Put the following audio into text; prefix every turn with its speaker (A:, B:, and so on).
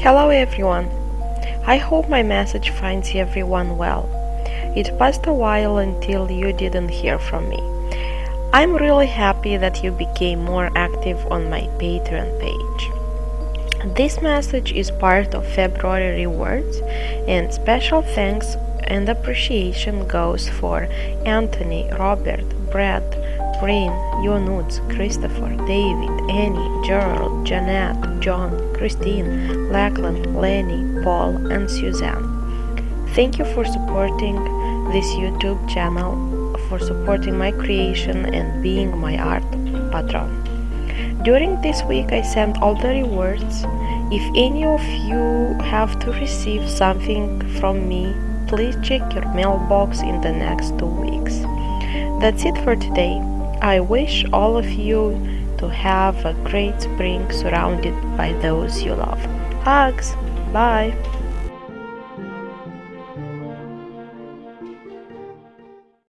A: Hello everyone! I hope my message finds everyone well. It passed a while until you didn't hear from me. I'm really happy that you became more active on my Patreon page. This message is part of February rewards, and special thanks and appreciation goes for Anthony, Robert, Brad, Rain, Yonuts, Christopher, David, Annie, Gerald, Janet, John, Christine, Lachlan, Lenny, Paul, and Suzanne. Thank you for supporting this YouTube channel, for supporting my creation and being my art patron. During this week I sent all the rewards. If any of you have to receive something from me, please check your mailbox in the next 2 weeks. That's it for today. I wish all of you to have a great spring surrounded by those you love. Hugs! Bye!